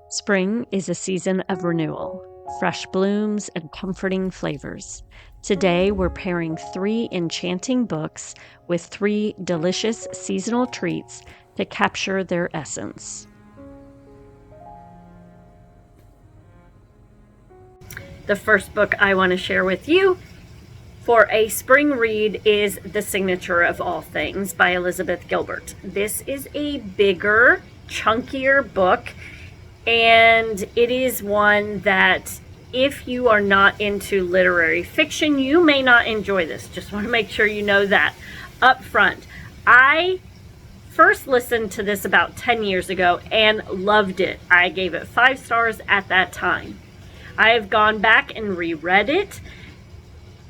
Spring is a season of renewal, fresh blooms, and comforting flavors. Today, we're pairing 3 enchanting books with 3 delicious seasonal treats to capture their essence. The first book I want to share with you for a spring read is The Signature of All Things by Elizabeth Gilbert. This is a bigger, chunkier book, and it is one that if you are not into literary fiction, you may not enjoy this. Just want to make sure you know that up front. I first listened to this about 10 years ago and loved it. I gave it 5 stars at that time. I have gone back and reread it,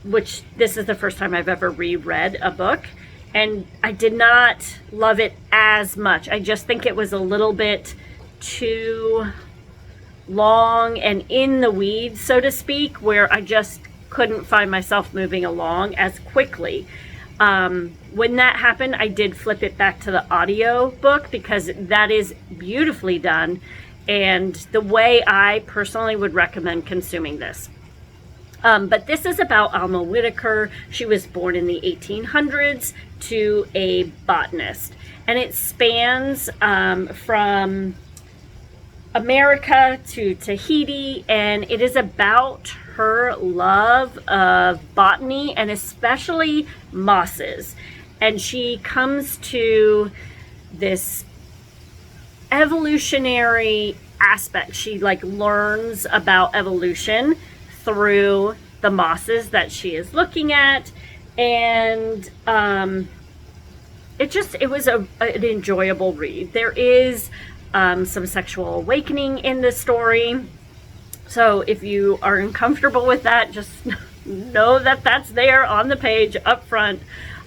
which this is the first time I've ever reread a book, and I did not love it as much. I just think it was a little bit too long and in the weeds, so to speak, where I just couldn't find myself moving along as quickly. When that happened, I did flip it back to the audio book because that is beautifully done and the way I personally would recommend consuming this. But this is about Alma Whitaker. She was born in the 1800s to a botanist, and it spans from America to Tahiti, and it is about her love of botany and especially mosses. And she comes to this evolutionary aspect. She learns about evolution through the mosses that she is looking at, and it was an enjoyable read. There is some sexual awakening in this story, so if you are uncomfortable with that, just know that that's there on the page up front.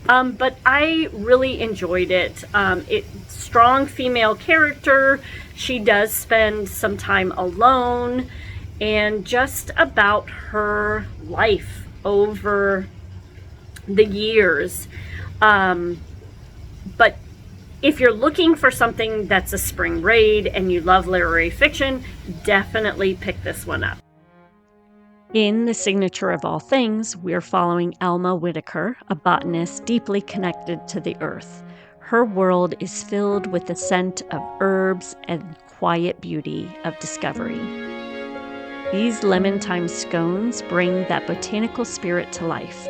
But I really enjoyed it. It's strong female character. She does spend some time alone, and just about her life over the years. But if you're looking for something that's a spring read and you love literary fiction, definitely pick this one up. In The Signature of All Things, we're following Alma Whitaker, a botanist deeply connected to the earth. Her world is filled with the scent of herbs and quiet beauty of discovery. These lemon thyme scones bring that botanical spirit to life,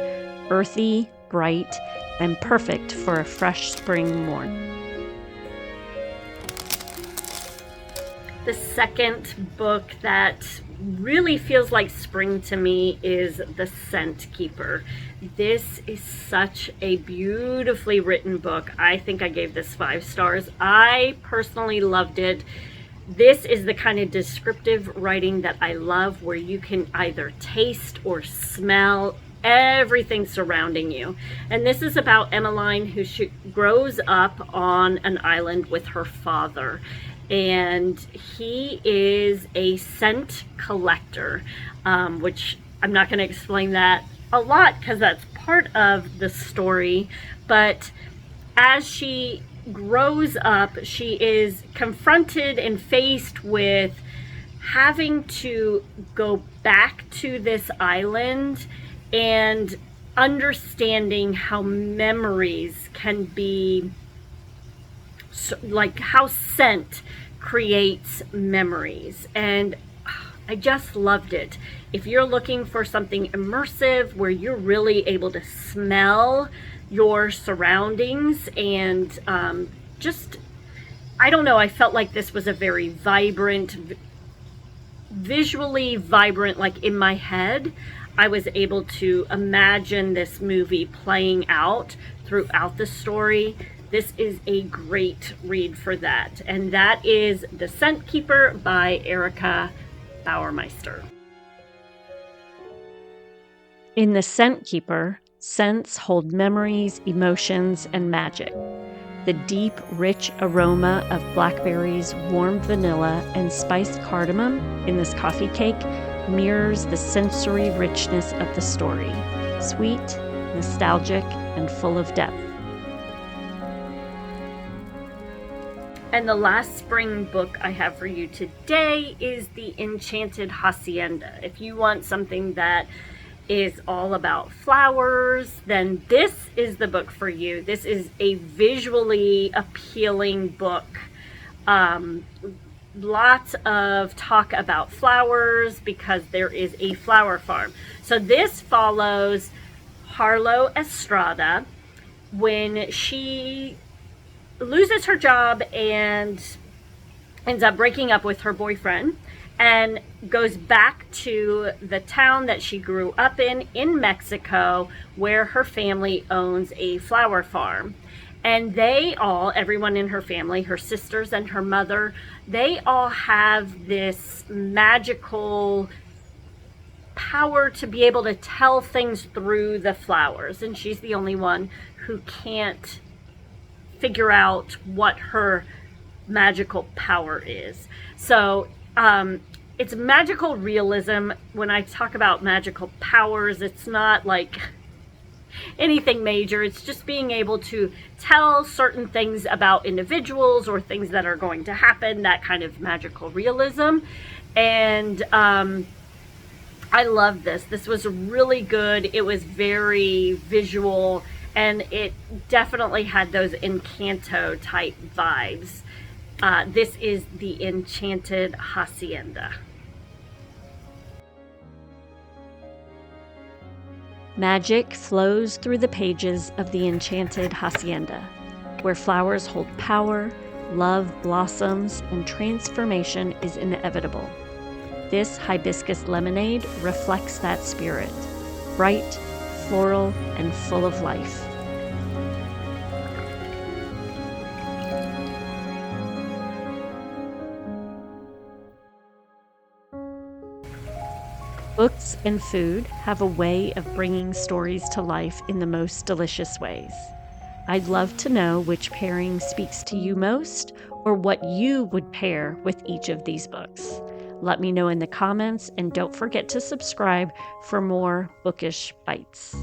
earthy, bright, and perfect for a fresh spring morn. The second book that really feels like spring to me is The Scent Keeper. This is such a beautifully written book. I think I gave this 5 stars. I personally loved it. This is the kind of descriptive writing that I love, where you can either taste or smell everything surrounding you. And this is about Emmeline, who grows up on an island with her father. And he is a scent collector, which I'm not going to explain that a lot because that's part of the story. But as she grows up, she is confronted and faced with having to go back to this island and understanding how memories can be, how scent creates memories. And I just loved it. If you're looking for something immersive where you're really able to smell your surroundings and I don't know, I felt like this was a very vibrant, visually vibrant, in my head, I was able to imagine this movie playing out throughout the story. This is a great read for that. And that is The Scent Keeper by Erica Bauermeister. In The Scent Keeper, scents hold memories, emotions, and magic. The deep, rich aroma of blackberries, warm vanilla, and spiced cardamom in this coffee cake mirrors the sensory richness of the story. Sweet, nostalgic, and full of depth. And the last spring book I have for you today is the Enchanted Hacienda. If you want something that is all about flowers, then this is the book for you. This is a visually appealing book. Lots of talk about flowers because there is a flower farm. So this follows Harlow Estrada when she loses her job and ends up breaking up with her boyfriend and goes back to the town that she grew up in Mexico, where her family owns a flower farm. And everyone in her family, her sisters and her mother, they all have this magical power to be able to tell things through the flowers. And she's the only one who can't figure out what her magical power is. So it's magical realism. When I talk about magical powers, it's not like anything major. It's just being able to tell certain things about individuals or things that are going to happen, that kind of magical realism. And I love this. This was really good. It was very visual, and it definitely had those Encanto type vibes. This is the Enchanted Hacienda. Magic flows through the pages of the Enchanted Hacienda, where flowers hold power, love blossoms, and transformation is inevitable. This hibiscus lemonade reflects that spirit, bright, floral, and full of life. Books and food have a way of bringing stories to life in the most delicious ways. I'd love to know which pairing speaks to you most, or what you would pair with each of these books. Let me know in the comments, and don't forget to subscribe for more bookish bites.